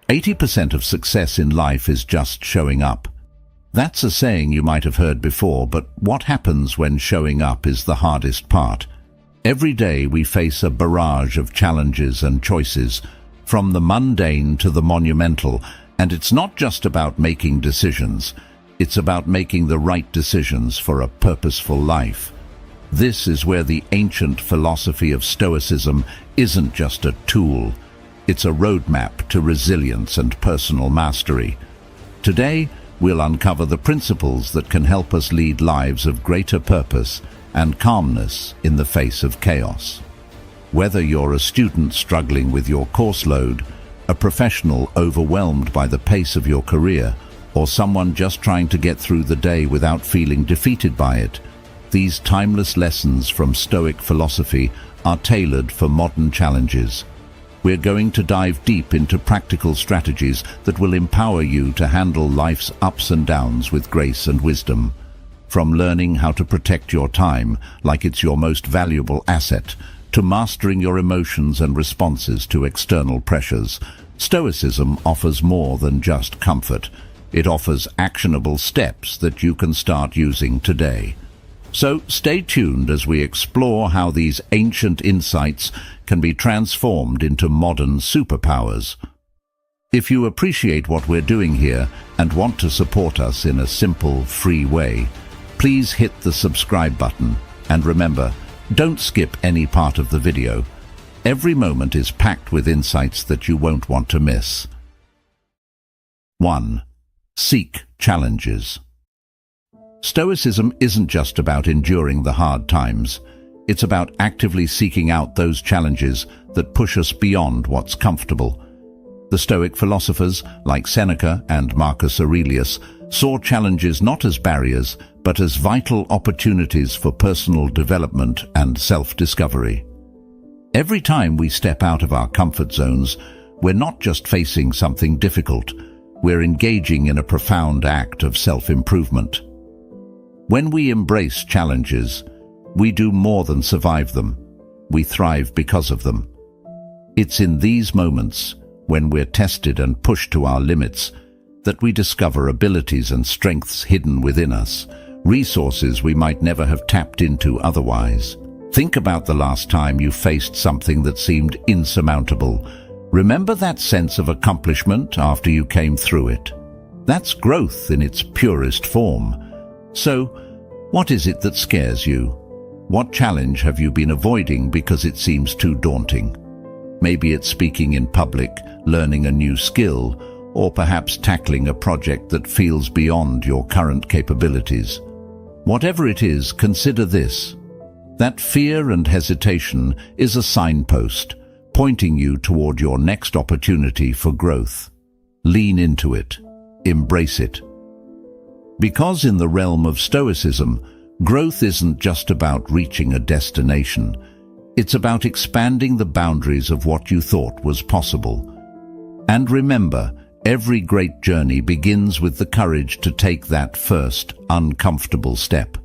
80% of success in life is just showing up. That's a saying you might have heard before, but what happens when showing up is the hardest part? Every day we face a barrage of challenges and choices, from the mundane to the monumental, and it's not just about making decisions. It's about making the right decisions for a purposeful life. This is where the ancient philosophy of Stoicism isn't just a tool. It's a roadmap to resilience and personal mastery. Today, we'll uncover the principles that can help us lead lives of greater purpose and calmness in the face of chaos. Whether you're a student struggling with your course load, a professional overwhelmed by the pace of your career, or someone just trying to get through the day without feeling defeated by it, these timeless lessons from Stoic philosophy are tailored for modern challenges. We're going to dive deep into practical strategies that will empower you to handle life's ups and downs with grace and wisdom. From learning how to protect your time like it's your most valuable asset, to mastering your emotions and responses to external pressures, Stoicism offers more than just comfort. It offers actionable steps that you can start using today. So stay tuned as we explore how these ancient insights can be transformed into modern superpowers. If you appreciate what we're doing here and want to support us in a simple, free way, please hit the subscribe button. And remember, don't skip any part of the video. Every moment is packed with insights that you won't want to miss. 1. Seek challenges. Stoicism isn't just about enduring the hard times. It's about actively seeking out those challenges that push us beyond what's comfortable. The Stoic philosophers, like Seneca and Marcus Aurelius, saw challenges not as barriers, but as vital opportunities for personal development and self-discovery. Every time we step out of our comfort zones, we're not just facing something difficult, we're engaging in a profound act of self-improvement. When we embrace challenges, we do more than survive them. We thrive because of them. It's in these moments, when we're tested and pushed to our limits, that we discover abilities and strengths hidden within us, resources we might never have tapped into otherwise. Think about the last time you faced something that seemed insurmountable. Remember that sense of accomplishment after you came through it? That's growth in its purest form. So, what is it that scares you? What challenge have you been avoiding because it seems too daunting? Maybe it's speaking in public, learning a new skill, or perhaps tackling a project that feels beyond your current capabilities. Whatever it is, consider this. That fear and hesitation is a signpost, pointing you toward your next opportunity for growth. Lean into it. Embrace it. Because in the realm of Stoicism, growth isn't just about reaching a destination. It's about expanding the boundaries of what you thought was possible. And remember, every great journey begins with the courage to take that first, uncomfortable step.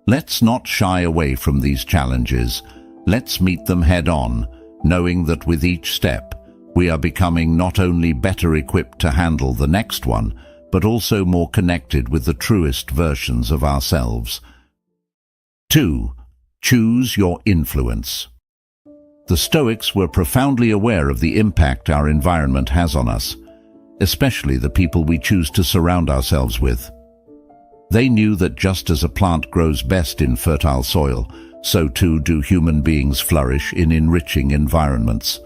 Let's not shy away from these challenges. Let's meet them head-on, knowing that with each step, we are becoming not only better equipped to handle the next one, but also more connected with the truest versions of ourselves. 2. Choose your influence. The Stoics were profoundly aware of the impact our environment has on us, especially the people we choose to surround ourselves with. They knew that just as a plant grows best in fertile soil, so too do human beings flourish in enriching environments.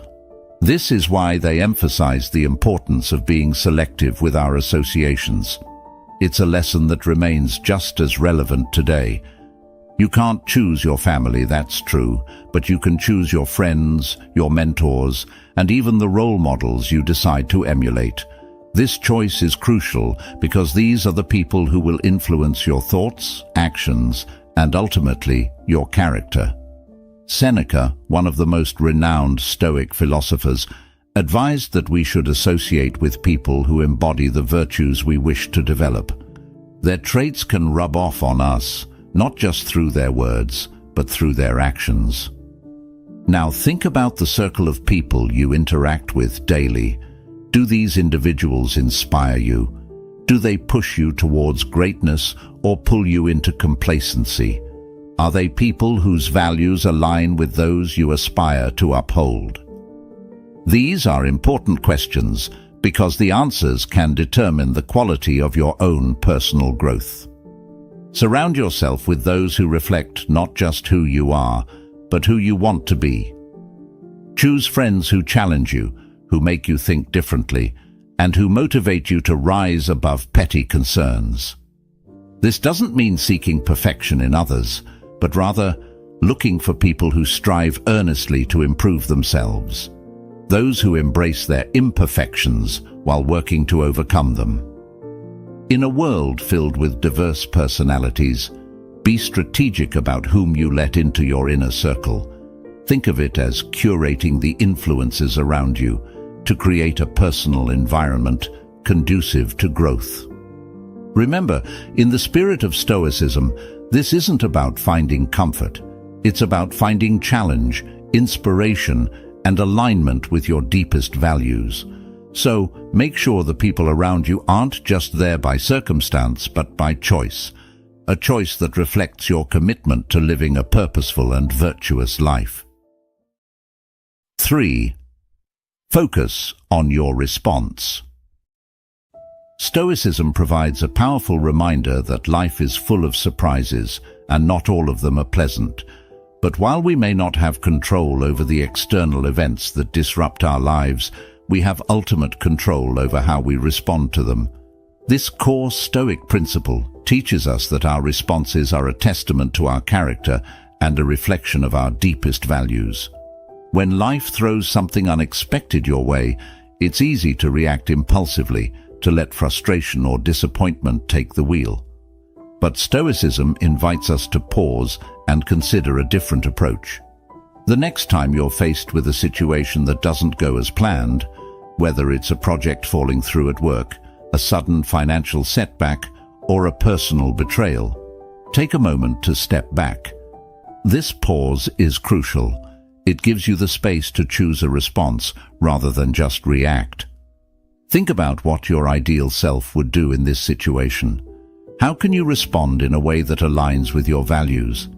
This is why they emphasized the importance of being selective with our associations. It's a lesson that remains just as relevant today. You can't choose your family, that's true, but you can choose your friends, your mentors, and even the role models you decide to emulate. This choice is crucial because these are the people who will influence your thoughts, actions, and ultimately your character. Seneca, one of the most renowned Stoic philosophers, advised that we should associate with people who embody the virtues we wish to develop. Their traits can rub off on us, not just through their words, but through their actions. Now think about the circle of people you interact with daily. Do these individuals inspire you? Do they push you towards greatness or pull you into complacency? Are they people whose values align with those you aspire to uphold? These are important questions because the answers can determine the quality of your own personal growth. Surround yourself with those who reflect not just who you are, but who you want to be. Choose friends who challenge you, who make you think differently, and who motivate you to rise above petty concerns. This doesn't mean seeking perfection in others, but rather looking for people who strive earnestly to improve themselves. Those who embrace their imperfections while working to overcome them. In a world filled with diverse personalities, be strategic about whom you let into your inner circle. Think of it as curating the influences around you to create a personal environment conducive to growth. Remember, in the spirit of Stoicism, this isn't about finding comfort. It's about finding challenge, inspiration, and alignment with your deepest values. So, make sure the people around you aren't just there by circumstance, but by choice. A choice that reflects your commitment to living a purposeful and virtuous life. 3. Focus on your response. Stoicism provides a powerful reminder that life is full of surprises, and not all of them are pleasant. But while we may not have control over the external events that disrupt our lives, we have ultimate control over how we respond to them. This core Stoic principle teaches us that our responses are a testament to our character and a reflection of our deepest values. When life throws something unexpected your way, it's easy to react impulsively, to let frustration or disappointment take the wheel. But Stoicism invites us to pause and consider a different approach. The next time you're faced with a situation that doesn't go as planned, whether it's a project falling through at work, a sudden financial setback, or a personal betrayal, take a moment to step back. This pause is crucial. It gives you the space to choose a response rather than just react. Think about what your ideal self would do in this situation. How can you respond in a way that aligns with your values?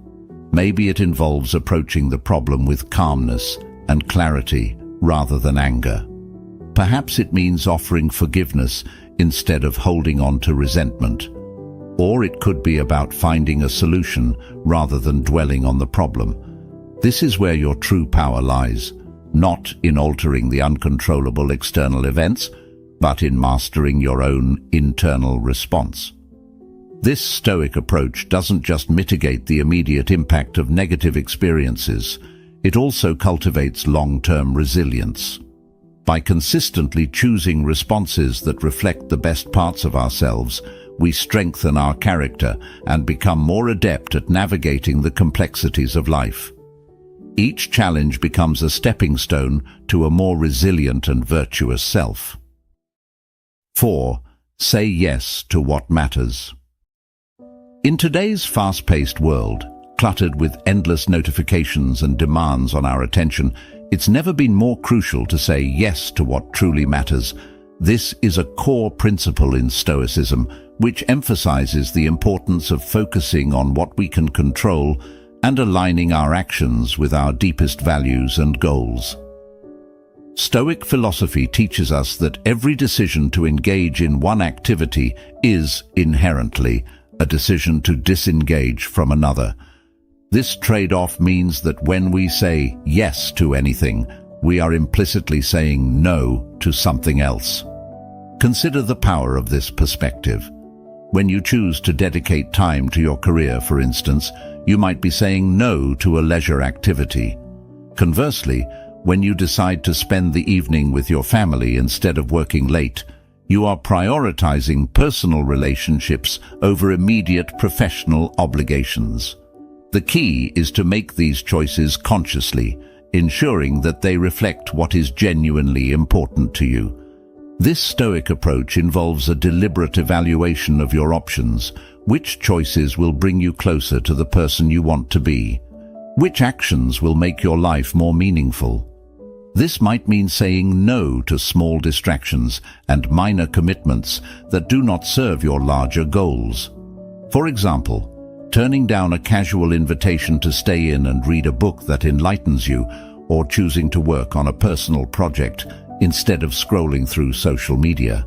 Maybe it involves approaching the problem with calmness and clarity rather than anger. Perhaps it means offering forgiveness instead of holding on to resentment. Or it could be about finding a solution rather than dwelling on the problem. This is where your true power lies, not in altering the uncontrollable external events, but in mastering your own internal response. This Stoic approach doesn't just mitigate the immediate impact of negative experiences, it also cultivates long-term resilience. By consistently choosing responses that reflect the best parts of ourselves, we strengthen our character and become more adept at navigating the complexities of life. Each challenge becomes a stepping stone to a more resilient and virtuous self. 4. Say yes to what matters. In today's fast-paced world, cluttered with endless notifications and demands on our attention, it's never been more crucial to say yes to what truly matters. This is a core principle in Stoicism, which emphasizes the importance of focusing on what we can control and aligning our actions with our deepest values and goals. Stoic philosophy teaches us that every decision to engage in one activity is inherently a decision to disengage from another. This trade-off means that when we say yes to anything, we are implicitly saying no to something else. Consider the power of this perspective. When you choose to dedicate time to your career, for instance, you might be saying no to a leisure activity. Conversely, when you decide to spend the evening with your family instead of working late, you are prioritizing personal relationships over immediate professional obligations. The key is to make these choices consciously, ensuring that they reflect what is genuinely important to you. This Stoic approach involves a deliberate evaluation of your options. Which choices will bring you closer to the person you want to be? Which actions will make your life more meaningful? This might mean saying no to small distractions and minor commitments that do not serve your larger goals. For example, turning down a casual invitation to stay in and read a book that enlightens you, or choosing to work on a personal project instead of scrolling through social media.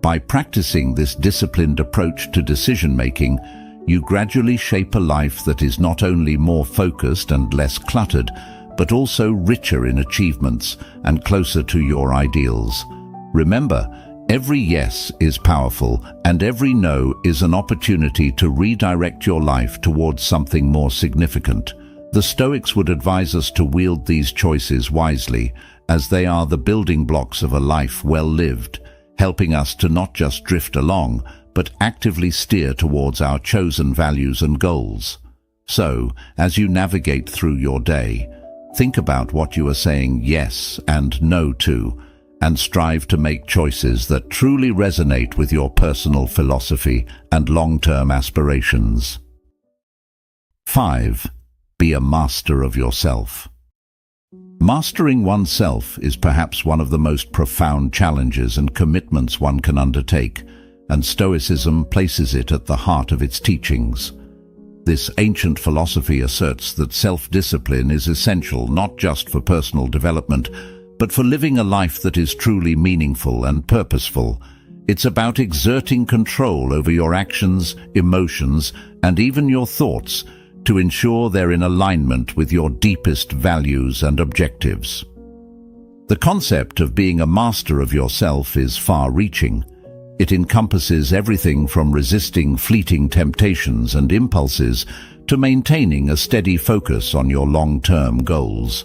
By practicing this disciplined approach to decision-making, you gradually shape a life that is not only more focused and less cluttered, but also richer in achievements and closer to your ideals. Remember, every yes is powerful, and every no is an opportunity to redirect your life towards something more significant. The Stoics would advise us to wield these choices wisely, as they are the building blocks of a life well lived, helping us to not just drift along, but actively steer towards our chosen values and goals. So, as you navigate through your day, think about what you are saying yes and no to, and strive to make choices that truly resonate with your personal philosophy and long-term aspirations. 5. Be a master of yourself. Mastering oneself is perhaps one of the most profound challenges and commitments one can undertake, and Stoicism places it at the heart of its teachings. This ancient philosophy asserts that self-discipline is essential not just for personal development, but for living a life that is truly meaningful and purposeful. It's about exerting control over your actions, emotions, and even your thoughts, to ensure they're in alignment with your deepest values and objectives. The concept of being a master of yourself is far-reaching. It encompasses everything from resisting fleeting temptations and impulses to maintaining a steady focus on your long-term goals.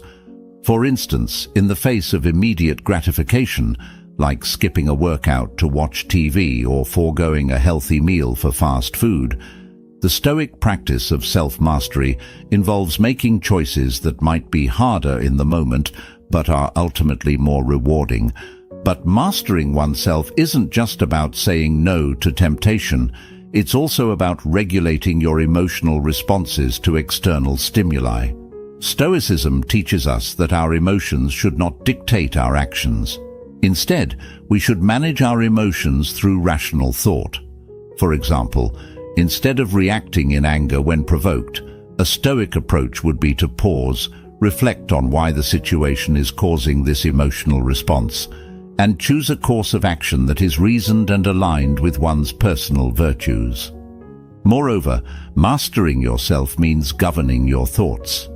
For instance, in the face of immediate gratification, like skipping a workout to watch TV or foregoing a healthy meal for fast food, the Stoic practice of self-mastery involves making choices that might be harder in the moment, but are ultimately more rewarding. But mastering oneself isn't just about saying no to temptation. It's also about regulating your emotional responses to external stimuli. Stoicism teaches us that our emotions should not dictate our actions. Instead, we should manage our emotions through rational thought. For example, instead of reacting in anger when provoked, a Stoic approach would be to pause, reflect on why the situation is causing this emotional response, and choose a course of action that is reasoned and aligned with one's personal virtues. Moreover, mastering yourself means governing your thoughts.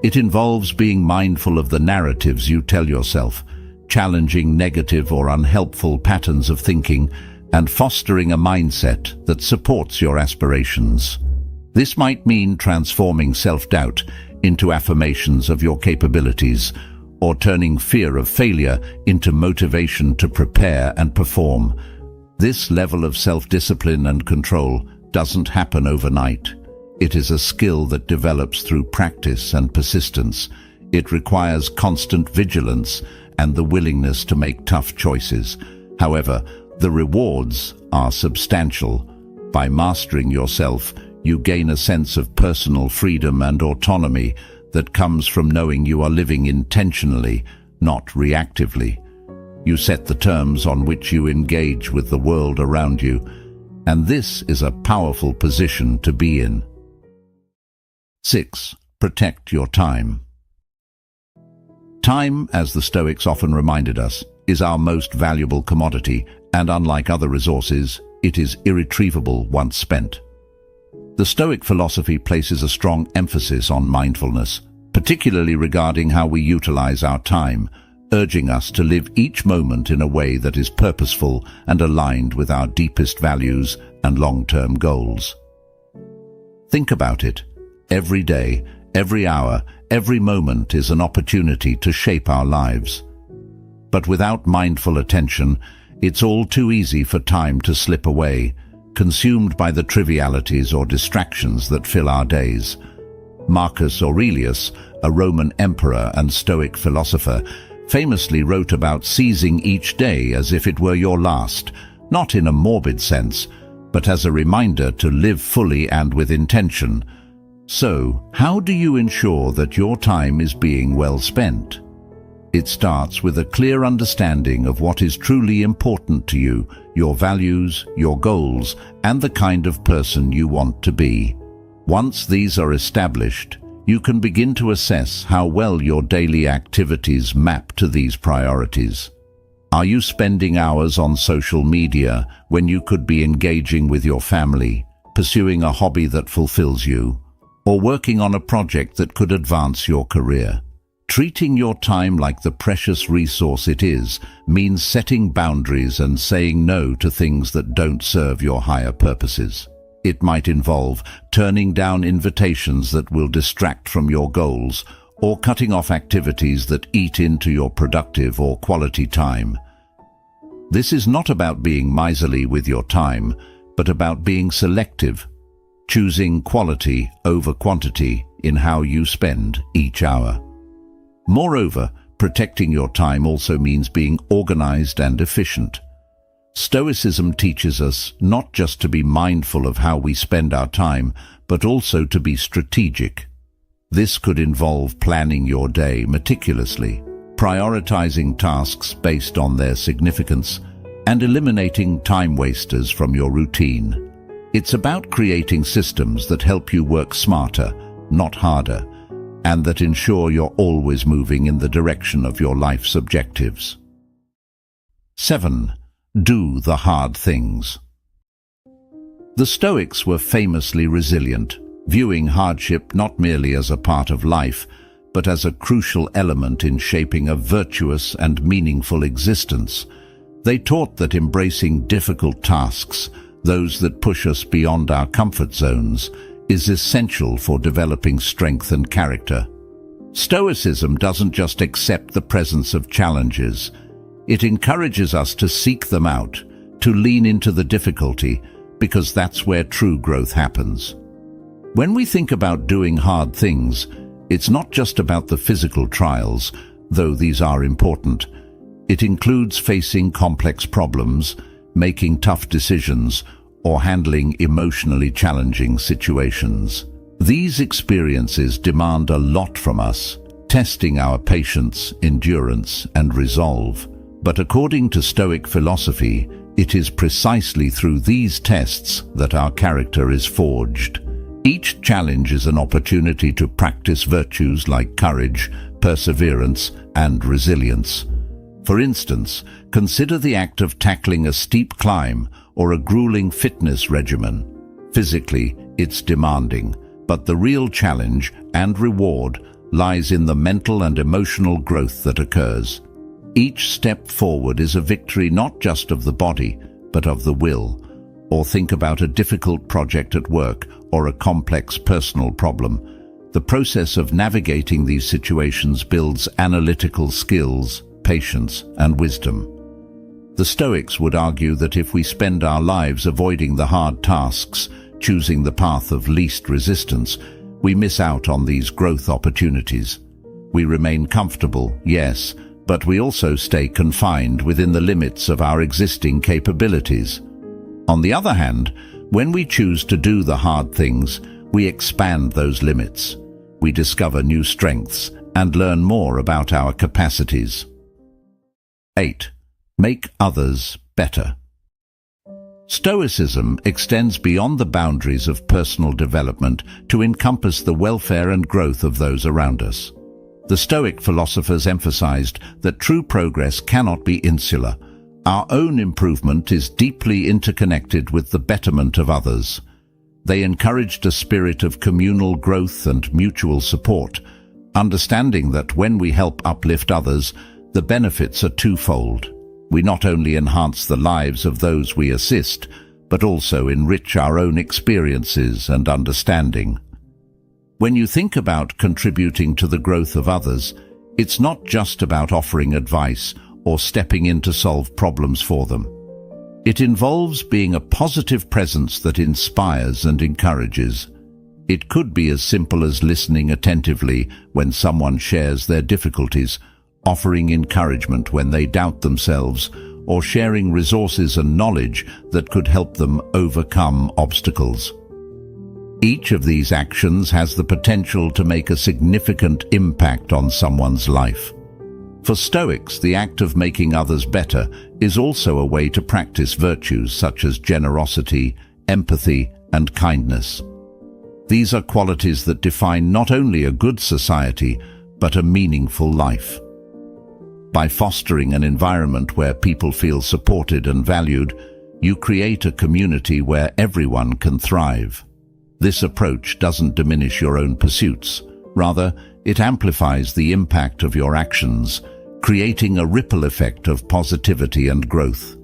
It involves being mindful of the narratives you tell yourself, challenging negative or unhelpful patterns of thinking, and fostering a mindset that supports your aspirations. This might mean transforming self-doubt into affirmations of your capabilities, or turning fear of failure into motivation to prepare and perform. This level of self-discipline and control doesn't happen overnight. It is a skill that develops through practice and persistence. It requires constant vigilance and the willingness to make tough choices. However, the rewards are substantial. By mastering yourself, you gain a sense of personal freedom and autonomy that comes from knowing you are living intentionally, not reactively. You set the terms on which you engage with the world around you, and this is a powerful position to be in. 6. Protect your time. Time, as the Stoics often reminded us, is our most valuable commodity, and unlike other resources, it is irretrievable once spent. The Stoic philosophy places a strong emphasis on mindfulness, particularly regarding how we utilize our time, urging us to live each moment in a way that is purposeful and aligned with our deepest values and long-term goals. Think about it. Every day, every hour, every moment is an opportunity to shape our lives. But without mindful attention, it's all too easy for time to slip away, consumed by the trivialities or distractions that fill our days. Marcus Aurelius, a Roman emperor and Stoic philosopher, famously wrote about seizing each day as if it were your last, not in a morbid sense, but as a reminder to live fully and with intention. So, how do you ensure that your time is being well spent? It starts with a clear understanding of what is truly important to you, your values, your goals, and the kind of person you want to be. Once these are established, you can begin to assess how well your daily activities map to these priorities. Are you spending hours on social media when you could be engaging with your family, pursuing a hobby that fulfills you, or working on a project that could advance your career? Treating your time like the precious resource it is means setting boundaries and saying no to things that don't serve your higher purposes. It might involve turning down invitations that will distract from your goals or cutting off activities that eat into your productive or quality time. This is not about being miserly with your time, but about being selective, choosing quality over quantity in how you spend each hour. Moreover, protecting your time also means being organized and efficient. Stoicism teaches us not just to be mindful of how we spend our time, but also to be strategic. This could involve planning your day meticulously, prioritizing tasks based on their significance, and eliminating time wasters from your routine. It's about creating systems that help you work smarter, not harder, and that ensure you're always moving in the direction of your life's objectives. 7. Do the hard things. The Stoics were famously resilient, viewing hardship not merely as a part of life, but as a crucial element in shaping a virtuous and meaningful existence. They taught that embracing difficult tasks, those that push us beyond our comfort zones, is essential for developing strength and character. Stoicism doesn't just accept the presence of challenges. It encourages us to seek them out, to lean into the difficulty, because that's where true growth happens. When we think about doing hard things, it's not just about the physical trials, though these are important. It includes facing complex problems, making tough decisions, or handling emotionally challenging situations. These experiences demand a lot from us, testing our patience, endurance, and resolve. But according to Stoic philosophy, it is precisely through these tests that our character is forged. Each challenge is an opportunity to practice virtues like courage, perseverance, and resilience. For instance, consider the act of tackling a steep climb or a grueling fitness regimen. Physically, it's demanding, but the real challenge and reward lies in the mental and emotional growth that occurs. Each step forward is a victory not just of the body, but of the will. Or think about a difficult project at work or a complex personal problem. The process of navigating these situations builds analytical skills, patience, and wisdom. The Stoics would argue that if we spend our lives avoiding the hard tasks, choosing the path of least resistance, we miss out on these growth opportunities. We remain comfortable, yes, but we also stay confined within the limits of our existing capabilities. On the other hand, when we choose to do the hard things, we expand those limits. We discover new strengths and learn more about our capacities. 8. Make others better. Stoicism extends beyond the boundaries of personal development to encompass the welfare and growth of those around us. The Stoic philosophers emphasized that true progress cannot be insular. Our own improvement is deeply interconnected with the betterment of others. They encouraged a spirit of communal growth and mutual support, understanding that when we help uplift others, the benefits are twofold. We not only enhance the lives of those we assist, but also enrich our own experiences and understanding. When you think about contributing to the growth of others, it's not just about offering advice or stepping in to solve problems for them. It involves being a positive presence that inspires and encourages. It could be as simple as listening attentively when someone shares their difficulties, offering encouragement when they doubt themselves, or sharing resources and knowledge that could help them overcome obstacles. Each of these actions has the potential to make a significant impact on someone's life. For Stoics, the act of making others better is also a way to practice virtues such as generosity, empathy, and kindness. These are qualities that define not only a good society, but a meaningful life. By fostering an environment where people feel supported and valued, you create a community where everyone can thrive. This approach doesn't diminish your own pursuits. Rather, it amplifies the impact of your actions, creating a ripple effect of positivity and growth.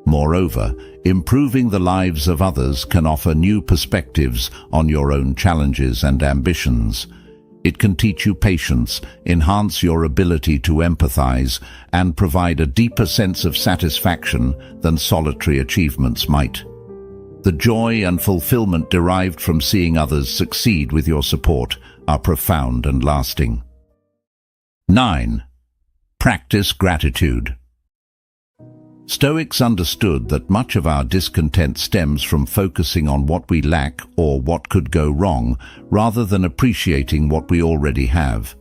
Moreover, improving the lives of others can offer new perspectives on your own challenges and ambitions. It can teach you patience, enhance your ability to empathize, and provide a deeper sense of satisfaction than solitary achievements might. The joy and fulfillment derived from seeing others succeed with your support are profound and lasting. 9. Practice gratitude. Stoics understood that much of our discontent stems from focusing on what we lack or what could go wrong, rather than appreciating what we already have.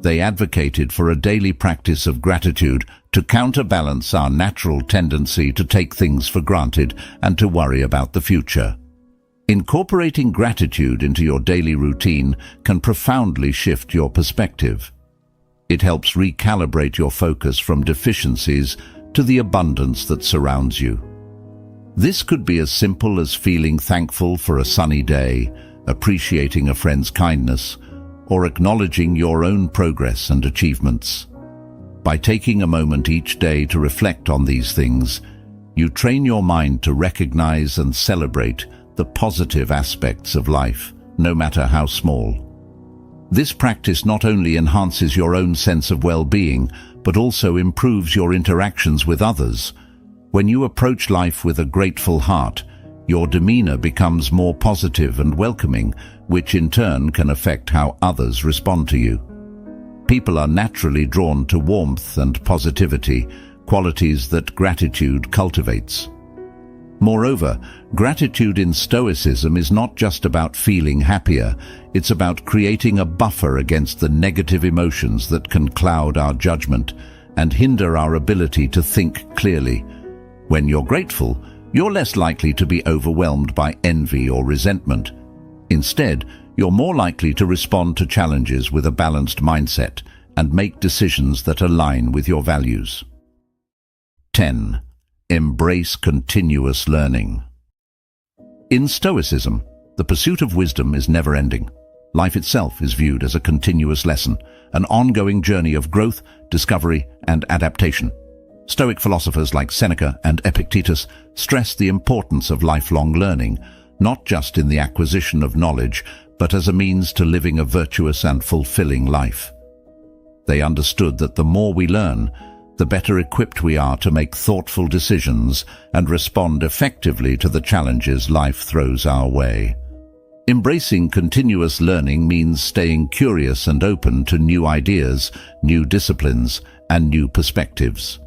They advocated for a daily practice of gratitude to counterbalance our natural tendency to take things for granted and to worry about the future. Incorporating gratitude into your daily routine can profoundly shift your perspective. It helps recalibrate your focus from deficiencies to the abundance that surrounds you. This could be as simple as feeling thankful for a sunny day, appreciating a friend's kindness, or acknowledging your own progress and achievements. By taking a moment each day to reflect on these things, you train your mind to recognize and celebrate the positive aspects of life, no matter how small. This practice not only enhances your own sense of well-being, but also improves your interactions with others. When you approach life with a grateful heart, your demeanor becomes more positive and welcoming, which in turn can affect how others respond to you. People are naturally drawn to warmth and positivity, qualities that gratitude cultivates. Moreover, gratitude in Stoicism is not just about feeling happier, it's about creating a buffer against the negative emotions that can cloud our judgment and hinder our ability to think clearly. When you're grateful, you're less likely to be overwhelmed by envy or resentment. Instead, you're more likely to respond to challenges with a balanced mindset and make decisions that align with your values. 10. Embrace continuous learning. In Stoicism, the pursuit of wisdom is never-ending. Life itself is viewed as a continuous lesson, an ongoing journey of growth, discovery, and adaptation. Stoic philosophers like Seneca and Epictetus stress the importance of lifelong learning, not just in the acquisition of knowledge, but as a means to living a virtuous and fulfilling life. They understood that the more we learn, the better equipped we are to make thoughtful decisions and respond effectively to the challenges life throws our way. Embracing continuous learning means staying curious and open to new ideas, new disciplines, and new perspectives.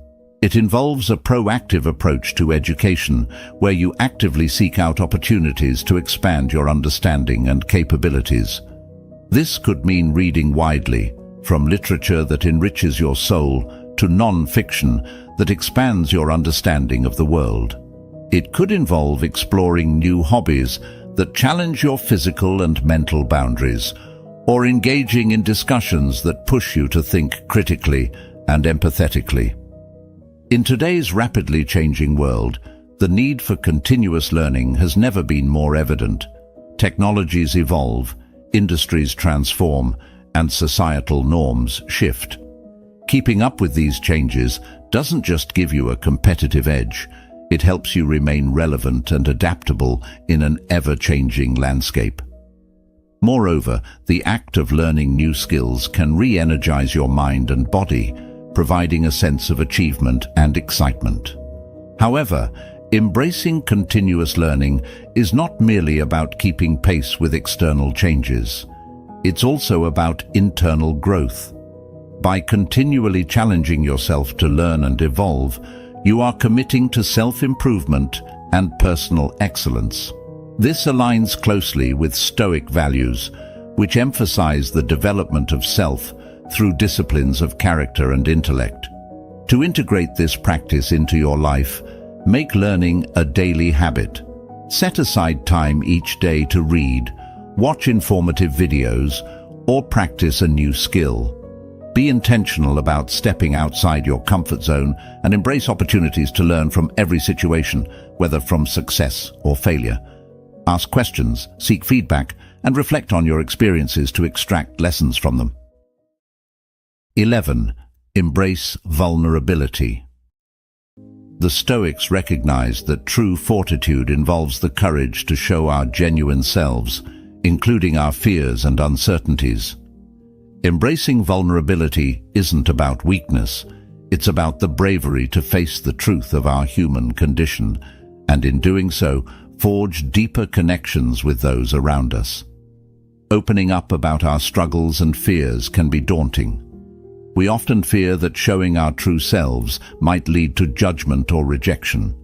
It involves a proactive approach to education, where you actively seek out opportunities to expand your understanding and capabilities. This could mean reading widely, from literature that enriches your soul to non-fiction that expands your understanding of the world. It could involve exploring new hobbies that challenge your physical and mental boundaries, or engaging in discussions that push you to think critically and empathetically. In today's rapidly changing world, the need for continuous learning has never been more evident. Technologies evolve, industries transform, and societal norms shift. Keeping up with these changes doesn't just give you a competitive edge, it helps you remain relevant and adaptable in an ever-changing landscape. Moreover, the act of learning new skills can re-energize your mind and body, providing a sense of achievement and excitement. However, embracing continuous learning is not merely about keeping pace with external changes. It's also about internal growth. By continually challenging yourself to learn and evolve, you are committing to self-improvement and personal excellence. This aligns closely with Stoic values, which emphasize the development of self through disciplines of character and intellect. To integrate this practice into your life, make learning a daily habit. Set aside time each day to read, watch informative videos, or practice a new skill. Be intentional about stepping outside your comfort zone and embrace opportunities to learn from every situation, whether from success or failure. Ask questions, seek feedback, and reflect on your experiences to extract lessons from them. 11. Embrace vulnerability. The Stoics recognized that true fortitude involves the courage to show our genuine selves, including our fears and uncertainties. Embracing vulnerability isn't about weakness, it's about the bravery to face the truth of our human condition, and in doing so, forge deeper connections with those around us. Opening up about our struggles and fears can be daunting. We often fear that showing our true selves might lead to judgment or rejection.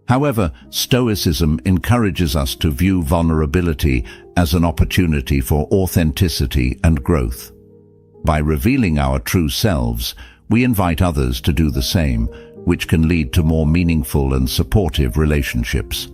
However, Stoicism encourages us to view vulnerability as an opportunity for authenticity and growth. By revealing our true selves, we invite others to do the same, which can lead to more meaningful and supportive relationships.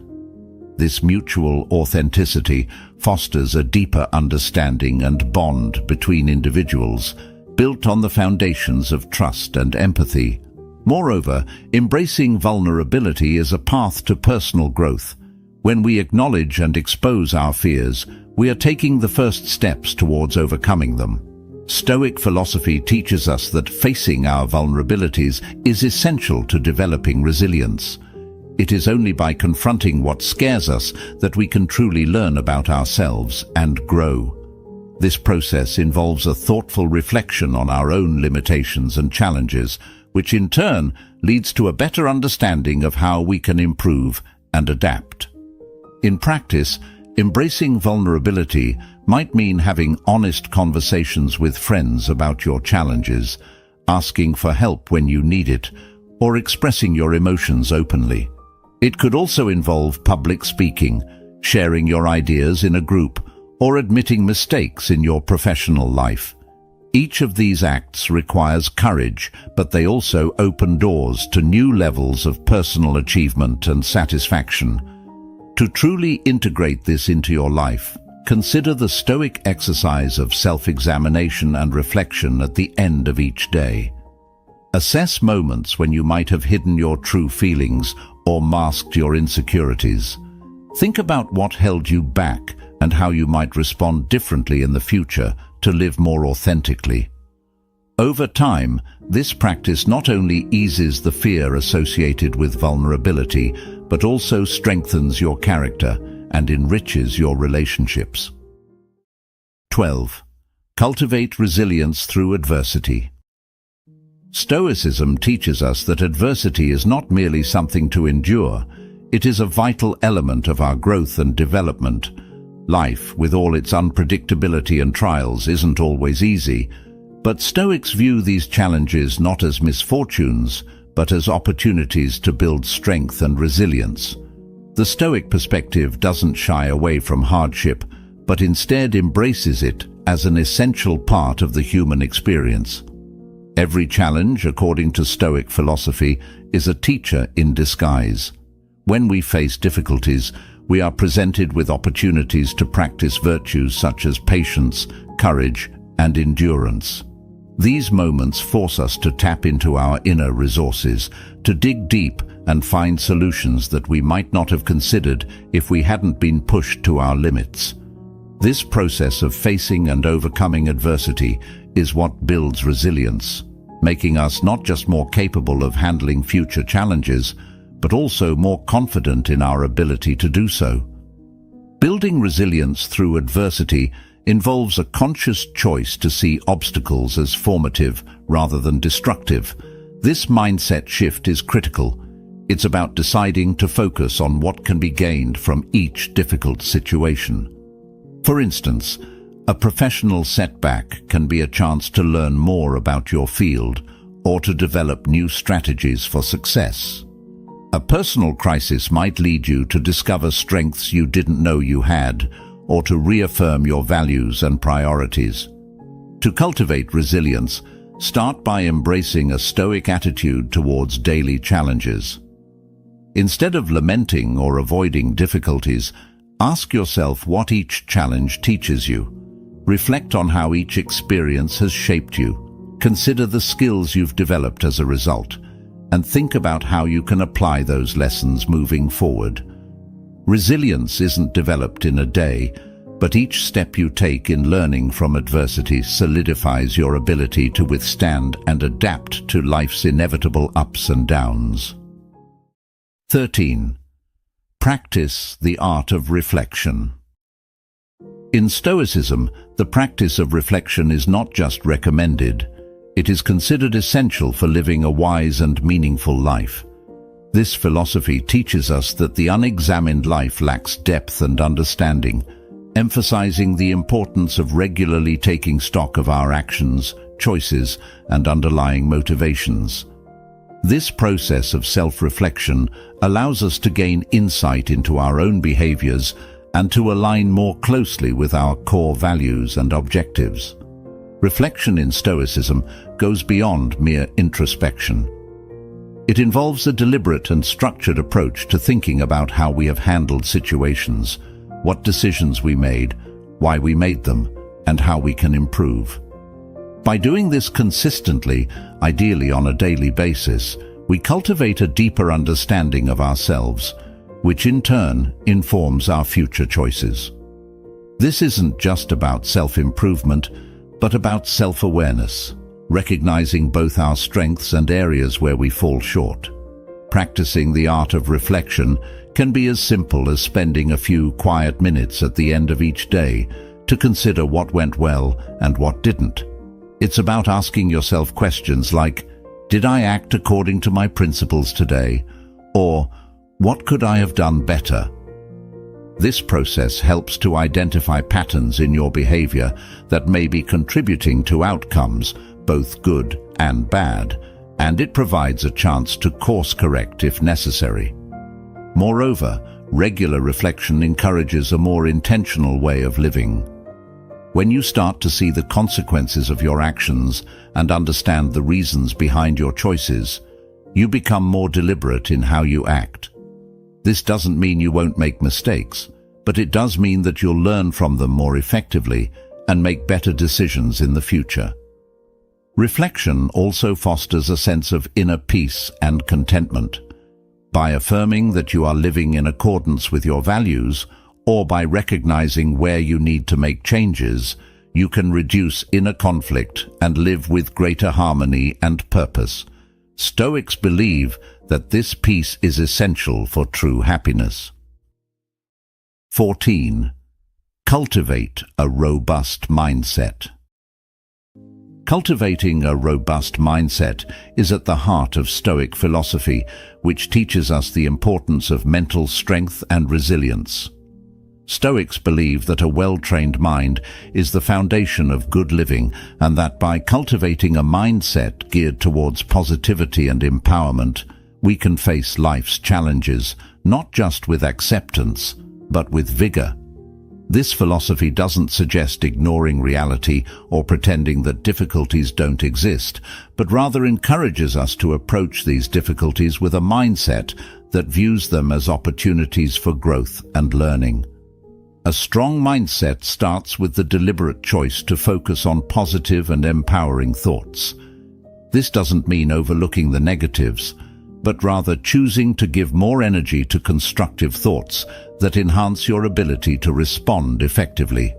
This mutual authenticity fosters a deeper understanding and bond between individuals, built on the foundations of trust and empathy. Moreover, embracing vulnerability is a path to personal growth. When we acknowledge and expose our fears, we are taking the first steps towards overcoming them. Stoic philosophy teaches us that facing our vulnerabilities is essential to developing resilience. It is only by confronting what scares us that we can truly learn about ourselves and grow. This process involves a thoughtful reflection on our own limitations and challenges, which in turn leads to a better understanding of how we can improve and adapt. In practice, embracing vulnerability might mean having honest conversations with friends about your challenges, asking for help when you need it, or expressing your emotions openly. It could also involve public speaking, sharing your ideas in a group, or admitting mistakes in your professional life. Each of these acts requires courage, but they also open doors to new levels of personal achievement and satisfaction. To truly integrate this into your life, consider the Stoic exercise of self-examination and reflection at the end of each day. Assess moments when you might have hidden your true feelings or masked your insecurities. Think about what held you back and how you might respond differently in the future to live more authentically. Over time, this practice not only eases the fear associated with vulnerability, but also strengthens your character and enriches your relationships. 12. Cultivate resilience through adversity. Stoicism teaches us that adversity is not merely something to endure, it is a vital element of our growth and development. Life, with all its unpredictability and trials, isn't always easy, but Stoics view these challenges not as misfortunes, but as opportunities to build strength and resilience. The Stoic perspective doesn't shy away from hardship, but instead embraces it as an essential part of the human experience. Every challenge, according to Stoic philosophy, is a teacher in disguise. When we face difficulties, we are presented with opportunities to practice virtues such as patience, courage, and endurance. These moments force us to tap into our inner resources, to dig deep and find solutions that we might not have considered if we hadn't been pushed to our limits. This process of facing and overcoming adversity is what builds resilience, making us not just more capable of handling future challenges, but also more confident in our ability to do so. Building resilience through adversity involves a conscious choice to see obstacles as formative rather than destructive. This mindset shift is critical. It's about deciding to focus on what can be gained from each difficult situation. For instance, a professional setback can be a chance to learn more about your field or to develop new strategies for success. A personal crisis might lead you to discover strengths you didn't know you had, or to reaffirm your values and priorities. To cultivate resilience, start by embracing a Stoic attitude towards daily challenges. Instead of lamenting or avoiding difficulties, ask yourself what each challenge teaches you. Reflect on how each experience has shaped you. Consider the skills you've developed as a result, and think about how you can apply those lessons moving forward. Resilience isn't developed in a day, but each step you take in learning from adversity solidifies your ability to withstand and adapt to life's inevitable ups and downs. 13. Practice the art of reflection. In Stoicism, the practice of reflection is not just recommended, it is considered essential for living a wise and meaningful life. This philosophy teaches us that the unexamined life lacks depth and understanding, emphasizing the importance of regularly taking stock of our actions, choices, and underlying motivations. This process of self-reflection allows us to gain insight into our own behaviors and to align more closely with our core values and objectives. Reflection in Stoicism goes beyond mere introspection. It involves a deliberate and structured approach to thinking about how we have handled situations, what decisions we made, why we made them, and how we can improve. By doing this consistently, ideally on a daily basis, we cultivate a deeper understanding of ourselves, which in turn informs our future choices. This isn't just about self-improvement, but about self-awareness, recognizing both our strengths and areas where we fall short. Practicing the art of reflection can be as simple as spending a few quiet minutes at the end of each day to consider what went well and what didn't. It's about asking yourself questions like, did I act according to my principles today? Or, what could I have done better? This process helps to identify patterns in your behavior that may be contributing to outcomes, both good and bad, and it provides a chance to course correct if necessary. Moreover, regular reflection encourages a more intentional way of living. When you start to see the consequences of your actions and understand the reasons behind your choices, you become more deliberate in how you act. This doesn't mean you won't make mistakes, but it does mean that you'll learn from them more effectively and make better decisions in the future. Reflection also fosters a sense of inner peace and contentment. By affirming that you are living in accordance with your values, or by recognizing where you need to make changes, you can reduce inner conflict and live with greater harmony and purpose. Stoics believe that this peace is essential for true happiness. 14. Cultivate a robust mindset. Cultivating a robust mindset is at the heart of Stoic philosophy, which teaches us the importance of mental strength and resilience. Stoics believe that a well-trained mind is the foundation of good living, and that by cultivating a mindset geared towards positivity and empowerment, we can face life's challenges, not just with acceptance, but with vigor. This philosophy doesn't suggest ignoring reality or pretending that difficulties don't exist, but rather encourages us to approach these difficulties with a mindset that views them as opportunities for growth and learning. A strong mindset starts with the deliberate choice to focus on positive and empowering thoughts. This doesn't mean overlooking the negatives, but rather choosing to give more energy to constructive thoughts that enhance your ability to respond effectively.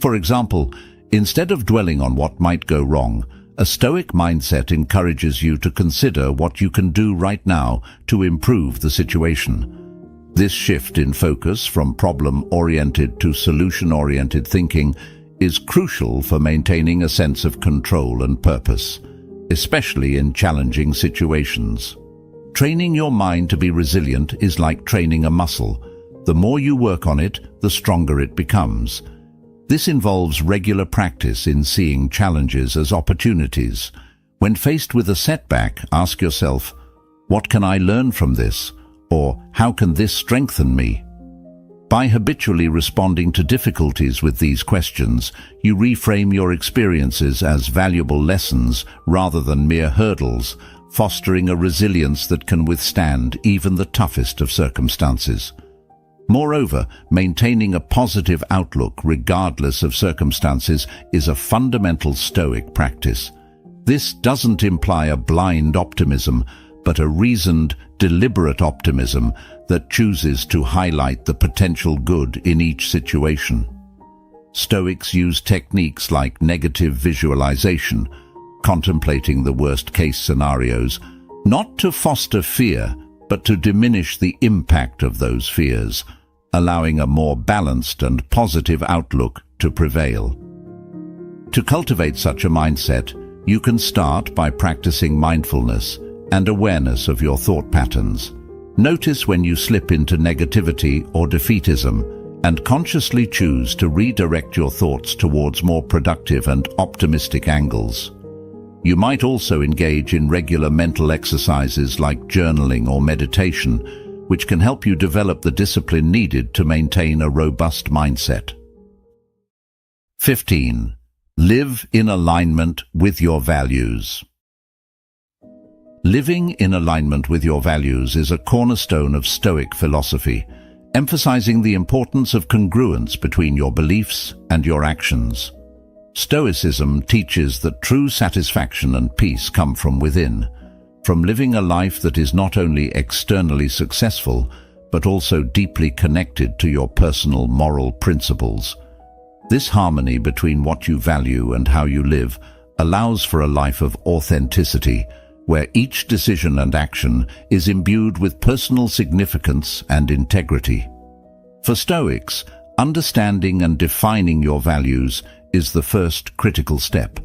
For example, instead of dwelling on what might go wrong, a Stoic mindset encourages you to consider what you can do right now to improve the situation. This shift in focus from problem-oriented to solution-oriented thinking is crucial for maintaining a sense of control and purpose, especially in challenging situations. Training your mind to be resilient is like training a muscle. The more you work on it, the stronger it becomes. This involves regular practice in seeing challenges as opportunities. When faced with a setback, ask yourself, what can I learn from this? Or how can this strengthen me? By habitually responding to difficulties with these questions, you reframe your experiences as valuable lessons rather than mere hurdles, fostering a resilience that can withstand even the toughest of circumstances. Moreover, maintaining a positive outlook regardless of circumstances is a fundamental Stoic practice. This doesn't imply a blind optimism, but a reasoned, deliberate optimism that chooses to highlight the potential good in each situation. Stoics use techniques like negative visualization, contemplating the worst-case scenarios, not to foster fear, but to diminish the impact of those fears, allowing a more balanced and positive outlook to prevail. To cultivate such a mindset, you can start by practicing mindfulness and awareness of your thought patterns. Notice when you slip into negativity or defeatism, and consciously choose to redirect your thoughts towards more productive and optimistic angles. You might also engage in regular mental exercises like journaling or meditation, which can help you develop the discipline needed to maintain a robust mindset. 15. Live in alignment with your values. Living in alignment with your values is a cornerstone of Stoic philosophy, emphasizing the importance of congruence between your beliefs and your actions. Stoicism teaches that true satisfaction and peace come from within, from living a life that is not only externally successful, but also deeply connected to your personal moral principles. This harmony between what you value and how you live allows for a life of authenticity, where each decision and action is imbued with personal significance and integrity. For Stoics, understanding and defining your values is the first critical step.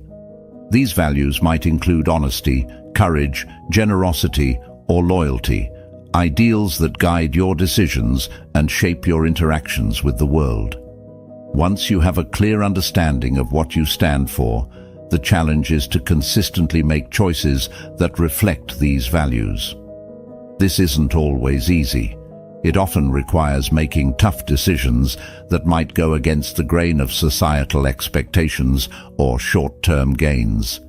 These values might include honesty, courage, generosity, or loyalty, ideals that guide your decisions and shape your interactions with the world. Once you have a clear understanding of what you stand for, the challenge is to consistently make choices that reflect these values. This isn't always easy. It often requires making tough decisions that might go against the grain of societal expectations or short-term gains.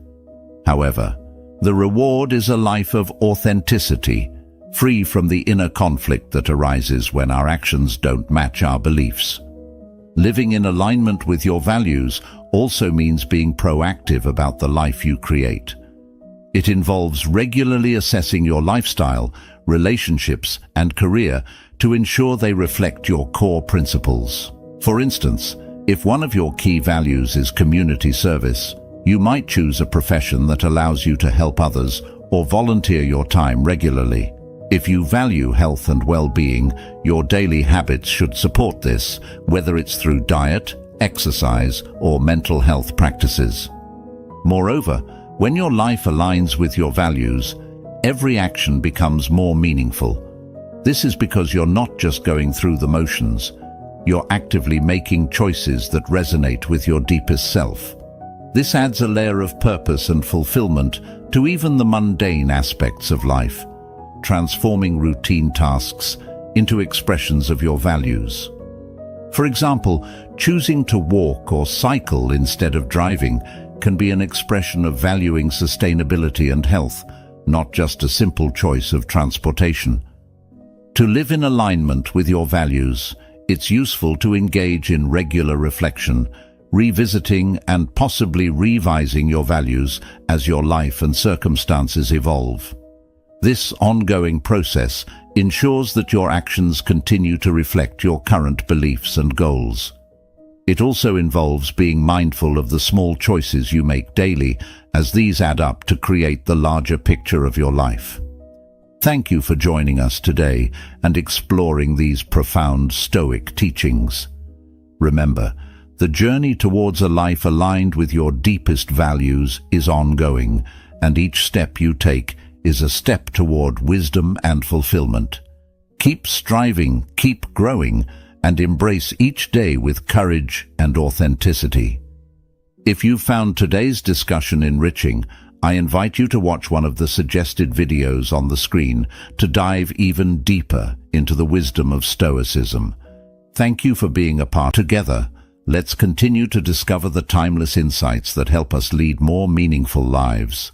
However, the reward is a life of authenticity, free from the inner conflict that arises when our actions don't match our beliefs. Living in alignment with your values also means being proactive about the life you create. It involves regularly assessing your lifestyle, relationships, and career to ensure they reflect your core principles. For instance, if one of your key values is community service, you might choose a profession that allows you to help others or volunteer your time regularly. If you value health and well-being, your daily habits should support this, whether it's through diet, exercise, or mental health practices. Moreover, when your life aligns with your values, every action becomes more meaningful. This is because you're not just going through the motions. You're actively making choices that resonate with your deepest self. This adds a layer of purpose and fulfillment to even the mundane aspects of life, transforming routine tasks into expressions of your values. For example, choosing to walk or cycle instead of driving can be an expression of valuing sustainability and health, not just a simple choice of transportation. To live in alignment with your values, it's useful to engage in regular reflection, revisiting and possibly revising your values as your life and circumstances evolve. This ongoing process ensures that your actions continue to reflect your current beliefs and goals. It also involves being mindful of the small choices you make daily, as these add up to create the larger picture of your life. Thank you for joining us today and exploring these profound Stoic teachings. Remember, the journey towards a life aligned with your deepest values is ongoing, and each step you take is a step toward wisdom and fulfillment. Keep striving, keep growing, and embrace each day with courage and authenticity. If you found today's discussion enriching, I invite you to watch one of the suggested videos on the screen to dive even deeper into the wisdom of Stoicism. Thank you for being a part. Together, let's continue to discover the timeless insights that help us lead more meaningful lives.